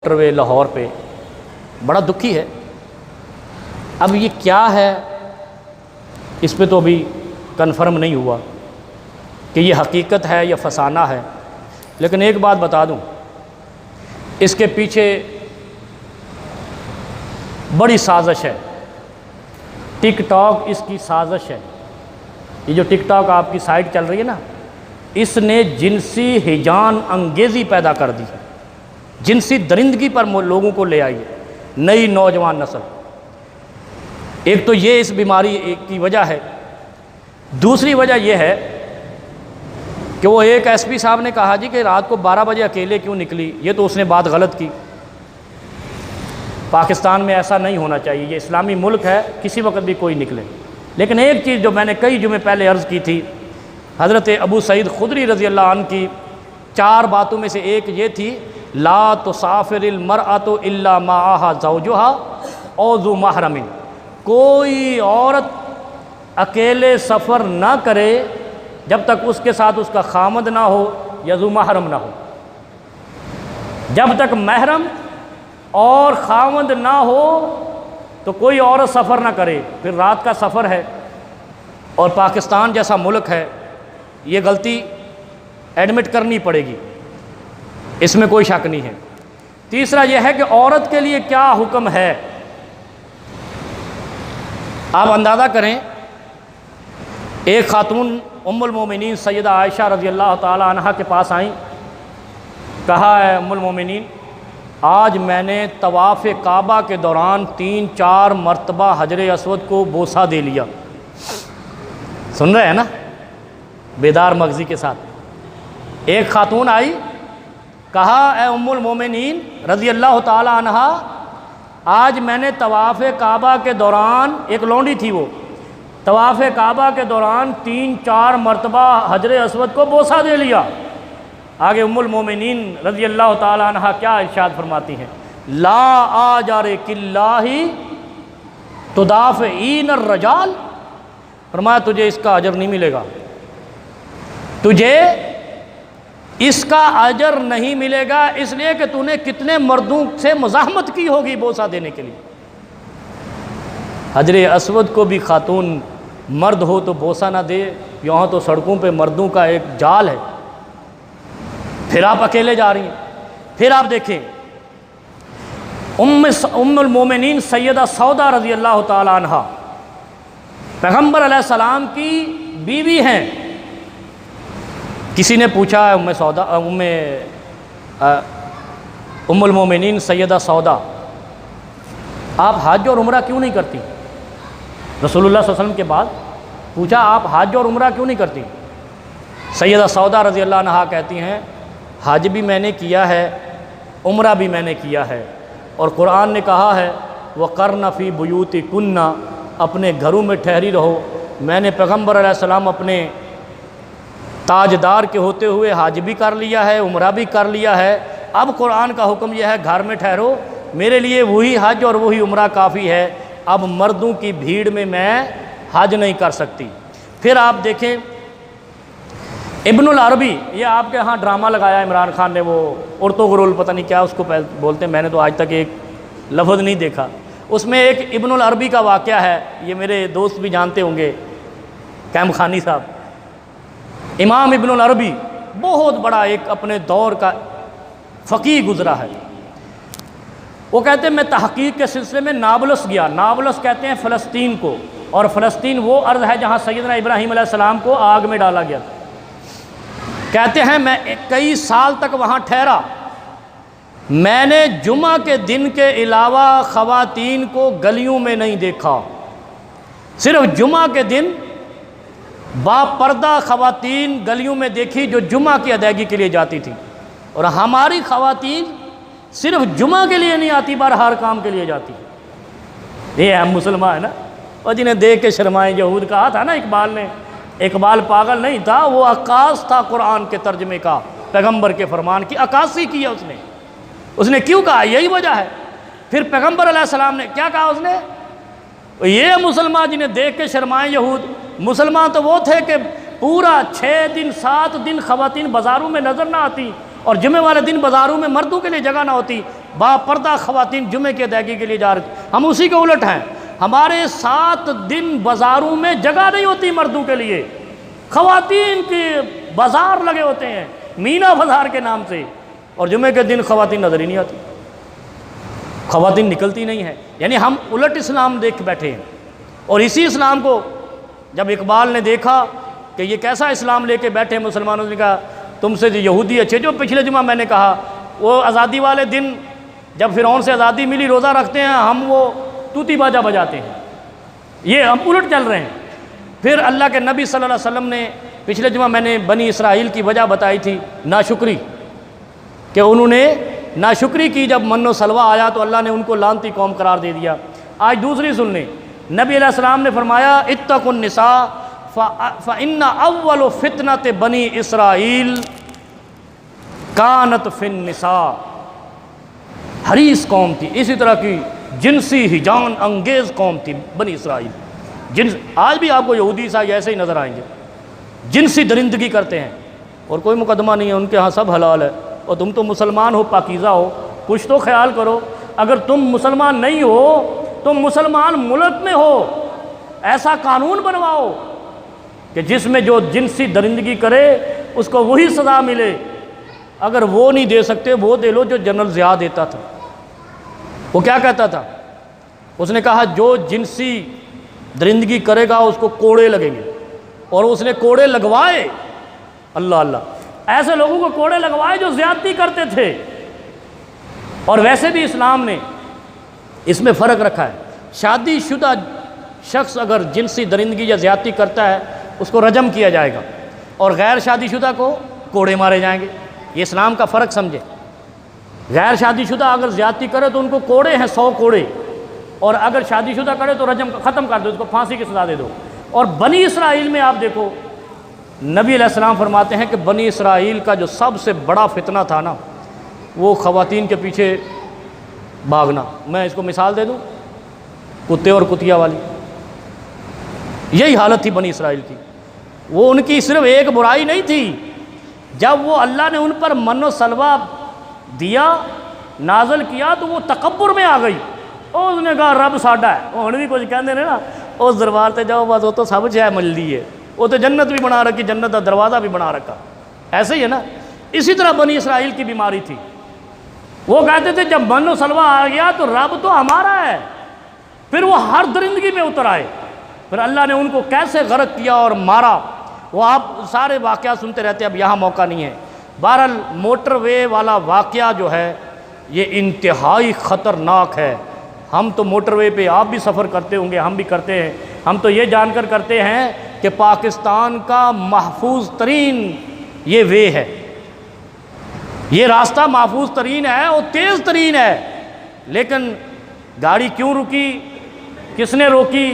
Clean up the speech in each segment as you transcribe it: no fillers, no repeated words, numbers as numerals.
Motorway Lahore پہ بڑا دکھی ہے۔ اب یہ کیا ہے اس پہ تو ابھی کنفرم نہیں ہوا کہ یہ حقیقت ہے یا فسانہ ہے، لیکن ایک بات بتا دوں، اس کے پیچھے بڑی سازش ہے۔ ٹک ٹاک اس کی سازش ہے۔ یہ جو ٹک ٹاک آپ کی سائٹ چل رہی ہے نا، اس نے جنسی ہیجان انگیزی پیدا کر دی ہے، جنسی درندگی پر لوگوں کو لے آئی ہے، نئی نوجوان نسل۔ ایک تو یہ اس بیماری کی وجہ ہے، دوسری وجہ یہ ہے کہ وہ ایک ایس پی صاحب نے کہا جی کہ رات کو 12 بجے اکیلے کیوں نکلی، یہ تو اس نے بات غلط کی۔ پاکستان میں ایسا نہیں ہونا چاہیے، یہ اسلامی ملک ہے، کسی وقت بھی کوئی نکلے۔ لیکن ایک چیز جو میں نے کئی جمعے پہلے عرض کی تھی، حضرت ابو سعید خدری رضی اللہ عنہ کی 4 باتوں میں سے ایک یہ تھی، لا تسافر المرأۃ الا معها زوجها او ذو محرم، کوئی عورت اکیلے سفر نہ کرے جب تک اس کے ساتھ اس کا خامند نہ ہو یا ذو محرم نہ ہو۔ جب تک محرم اور خامند نہ ہو تو کوئی عورت سفر نہ کرے۔ پھر رات کا سفر ہے، اور پاکستان جیسا ملک ہے، یہ غلطی ایڈمٹ کرنی پڑے گی، اس میں کوئی شک نہیں ہے۔ تیسرا یہ ہے کہ عورت کے لیے کیا حکم ہے۔ آپ اندازہ کریں، ایک خاتون ام المومنین سیدہ عائشہ رضی اللہ تعالی عنہ کے پاس آئیں، کہا ہے ام المومنین، آج میں نے طواف کعبہ کے دوران 3-4 مرتبہ حجر اسود کو بوسہ دے لیا۔ سن رہے ہیں نا، بیدار مغزی کے ساتھ۔ ایک خاتون آئی، کہا اے ام المومنین رضی اللہ تعالی عنہ، آج میں نے طواف کعبہ کے دوران، ایک لونڈی تھی وہ، طواف کعبہ کے دوران 3-4 مرتبہ حجر اسود کو بوسہ دے لیا۔ آگے ام المومنین رضی اللہ تعالی عنہ کیا ارشاد فرماتی ہیں، لا آجارک اللہ تدافعین الرجال، فرمایا تجھے اس کا اجر نہیں ملے گا، تجھے اس کا اجر نہیں ملے گا، اس لیے کہ تو نے کتنے مردوں سے مزاحمت کی ہوگی بوسہ دینے کے لیے۔ حجر اسود کو بھی خاتون مرد ہو تو بوسہ نہ دے، یہاں تو سڑکوں پہ مردوں کا ایک جال ہے، پھر آپ اکیلے جا رہی ہیں۔ پھر آپ دیکھیں، ام المومنین سیدہ سودا رضی اللہ تعالی عنہ پیغمبر علیہ السلام کی بیوی ہیں۔ کسی نے پوچھا ہے ام المومنین سیدہ سودا، آپ حج اور عمرہ کیوں نہیں کرتی؟ رسول اللہ صلی اللہ علیہ وسلم کے بعد پوچھا آپ حج اور عمرہ کیوں نہیں کرتی؟ سیدہ سودا رضی اللہ عنہا کہتی ہیں، حج بھی میں نے کیا ہے، عمرہ بھی میں نے کیا ہے، اور قرآن نے کہا ہے وَقَرْنَ فِي بُيُوتِكُنَّ، اپنے گھروں میں ٹھہری رہو۔ میں نے پیغمبر علیہ السلام اپنے تاجدار کے ہوتے ہوئے حج بھی کر لیا ہے، عمرہ بھی کر لیا ہے، اب قرآن کا حکم یہ ہے گھر میں ٹھہرو، میرے لیے وہی حج اور وہی عمرہ کافی ہے، اب مردوں کی بھیڑ میں حج نہیں کر سکتی۔ پھر آپ دیکھیں ابن العربی، یہ آپ کے ہاں ڈرامہ لگایا عمران خان نے، وہ ارطغرل پتہ نہیں کیا اس کو بولتے ہیں، میں نے تو آج تک ایک لفظ نہیں دیکھا۔ اس میں ایک ابن العربی کا واقعہ ہے، یہ میرے دوست بھی جانتے ہوں گے، کیم خانی صاحب۔ امام ابن العربی بہت بڑا ایک اپنے دور کا فقیہ گزرا ہے۔ وہ کہتے ہیں میں تحقیق کے سلسلے میں نابلس گیا۔ نابلس کہتے ہیں فلسطین کو، اور فلسطین وہ ارض ہے جہاں سیدنا ابراہیم علیہ السلام کو آگ میں ڈالا گیا تھا۔ کہتے ہیں میں کئی سال تک وہاں ٹھہرا، میں نے جمعہ کے دن کے علاوہ خواتین کو گلیوں میں نہیں دیکھا، صرف جمعہ کے دن با پردہ خواتین گلیوں میں دیکھی جو جمعہ کی ادائیگی کے لیے جاتی تھی، اور ہماری خواتین صرف جمعہ کے لیے نہیں آتی، بار ہر کام کے لیے جاتی۔ یہ ہم مسلمان ہیں نا، اور جنہیں دیکھ کے شرمائیں یہود، کہا تھا نا اقبال نے، اقبال پاگل نہیں تھا، وہ عکاس تھا قرآن کے ترجمے کا، پیغمبر کے فرمان کی عکاسی کی ہے اس نے کیوں کہا؟ یہی وجہ ہے۔ پھر پیغمبر علیہ السلام نے کیا کہا؟ اس نے یہ مسلمان جنہیں دیکھ کے شرمائیں یہود، مسلمان تو وہ تھے کہ پورا 6 دن 7 دن خواتین بازاروں میں نظر نہ آتی، اور جمعے والے دن بازاروں میں مردوں کے لیے جگہ نہ ہوتی، با پردہ خواتین جمعے کی ادائیگی کے لیے جا رہی تھی۔ ہم اسی کے الٹ ہیں، ہمارے 7 دن بازاروں میں جگہ نہیں ہوتی مردوں کے لیے، خواتین کے بازار لگے ہوتے ہیں مینا بازار کے نام سے، اور جمعے کے دن خواتین نظر ہی نہیں آتی، خواتین نکلتی نہیں ہیں۔ یعنی ہم الٹ اسلام دیکھ بیٹھے ہیں۔ اور اسی اسلام کو جب اقبال نے دیکھا کہ یہ کیسا اسلام لے کے بیٹھے مسلمانوں نے کہا تم سے یہودی اچھے، جو پچھلے جمعہ میں نے کہا وہ آزادی والے دن جب فرعون سے آزادی ملی روزہ رکھتے ہیں، ہم وہ طوطی باجا بجاتے ہیں، یہ ہم الٹ چل رہے ہیں۔ پھر اللہ کے نبی صلی اللہ علیہ وسلم نے پچھلے جمعہ میں نے بنی اسرائیل کی وجہ بتائی تھی ناشکری، کہ انہوں نے ناشکری کی، جب من و سلوہ آیا تو اللہ نے ان کو لعنتی قوم قرار دے دیا۔ آج دوسری سن لیں، نبی علیہ السلام نے فرمایا اتقوا النساء فإن اول فتنۃ بنی اسرائیل کانت فی النساء۔ حریص قوم تھی، اسی طرح کی جنسی ہجان انگیز قوم تھی بنی اسرائیل۔ آج بھی آپ کو یہودی عیسائی ایسے ہی نظر آئیں گے، جنسی درندگی کرتے ہیں اور کوئی مقدمہ نہیں ہے، ان کے ہاں سب حلال ہے، اور تم تو مسلمان ہو، پاکیزہ ہو، کچھ تو خیال کرو۔ اگر تم مسلمان نہیں ہو، تم مسلمان ملک میں ہو، ایسا قانون بنواؤ کہ جس میں جو جنسی درندگی کرے اس کو وہی سزا ملے۔ اگر وہ نہیں دے سکتے، وہ دے لو جو جنرل ضیاء دیتا تھا۔ وہ کیا کہتا تھا؟ اس نے کہا جو جنسی درندگی کرے گا اس کو کوڑے لگیں گے، اور اس نے کوڑے لگوائے، اللہ اللہ، ایسے لوگوں کو کوڑے لگوائے جو زیادتی کرتے تھے۔ اور ویسے بھی اسلام نے اس میں فرق رکھا ہے، شادی شدہ شخص اگر جنسی درندگی یا زیادتی کرتا ہے اس کو رجم کیا جائے گا، اور غیر شادی شدہ کو کوڑے مارے جائیں گے۔ یہ اسلام کا فرق سمجھے، غیر شادی شدہ اگر زیادتی کرے تو ان کو کوڑے ہیں 100 کوڑے، اور اگر شادی شدہ کرے تو رجم ختم کر دو، اس کو پھانسی کی سزا دے دو۔ اور بنی اسرائیل میں آپ دیکھو، نبی علیہ السلام فرماتے ہیں کہ بنی اسرائیل کا جو سب سے بڑا فتنہ تھا نا، وہ خواتین کے پیچھے بھاگنا۔ میں اس کو مثال دے دوں، کتے اور کتیا والی، یہی حالت تھی بنی اسرائیل کی۔ وہ ان کی صرف ایک برائی نہیں تھی، جب وہ اللہ نے ان پر من و سلوہ دیا، نازل کیا، تو وہ تکبر میں آ گئی۔ اس نے کہا رب ساڈا ہے، وہ بھی کچھ کہندے نے نا، اس دربار تے جاؤ بس وہ تو سب شے ملدی ہے، وہ تو جنت بھی بنا رکھی، جنت کا دروازہ بھی بنا رکھا۔ ایسے ہی ہے نا، اسی طرح بنی اسرائیل کی بیماری تھی۔ وہ کہتے تھے جب من و سلوہ آ گیا تو رب تو ہمارا ہے، پھر وہ ہر درندگی میں اتر آئے، پھر اللہ نے ان کو کیسے غرق کیا اور مارا، وہ آپ سارے واقعات سنتے رہتے ہیں، اب یہاں موقع نہیں ہے۔ بہرحال موٹر وے والا واقعہ جو ہے یہ انتہائی خطرناک ہے۔ ہم تو موٹر وے پہ آپ بھی سفر کرتے ہوں گے، ہم بھی کرتے ہیں، ہم تو یہ جان کر کرتے ہیں کہ پاکستان کا محفوظ ترین یہ وے ہے، یہ راستہ محفوظ ترین ہے اور تیز ترین ہے، لیکن گاڑی کیوں رکی، کس نے روکی،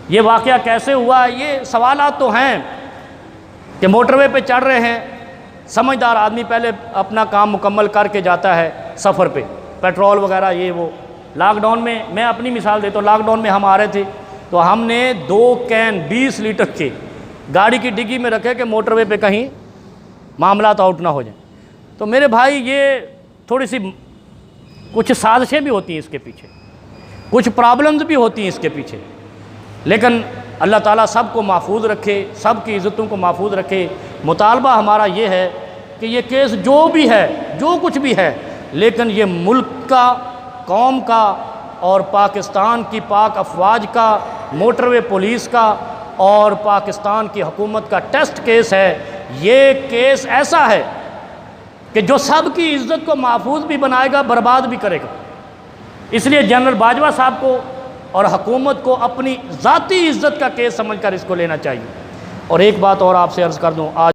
یہ واقعہ کیسے ہوا، یہ سوالات تو ہیں کہ موٹر وے پہ چڑھ رہے ہیں، سمجھدار آدمی پہلے اپنا کام مکمل کر کے جاتا ہے سفر پہ، پیٹرول وغیرہ یہ وہ۔ لاک ڈاؤن میں میں اپنی مثال دیتا ہوں، لاک ڈاؤن میں ہم آ رہے تھے تو ہم نے 2 کین 20 لیٹر کے گاڑی کی ڈگی میں رکھے کہ موٹر وے پہ کہیں معاملات آؤٹ نہ ہو جائیں۔ تو میرے بھائی یہ تھوڑی سی کچھ سازشیں بھی ہوتی ہیں اس کے پیچھے، کچھ پرابلمز بھی ہوتی ہیں اس کے پیچھے، لیکن اللہ تعالیٰ سب کو محفوظ رکھے، سب کی عزتوں کو محفوظ رکھے۔ مطالبہ ہمارا یہ ہے کہ یہ کیس جو بھی ہے، جو کچھ بھی ہے، لیکن یہ ملک کا، قوم کا اور پاکستان کی پاک افواج کا، موٹر وے پولیس کا اور پاکستان کی حکومت کا ٹیسٹ کیس ہے۔ یہ کیس ایسا ہے کہ جو سب کی عزت کو محفوظ بھی بنائے گا، برباد بھی کرے گا۔ اس لیے جنرل باجوہ صاحب کو اور حکومت کو اپنی ذاتی عزت کا کیس سمجھ کر اس کو لینا چاہیے۔ اور ایک بات اور آپ سے عرض کر دوں، آج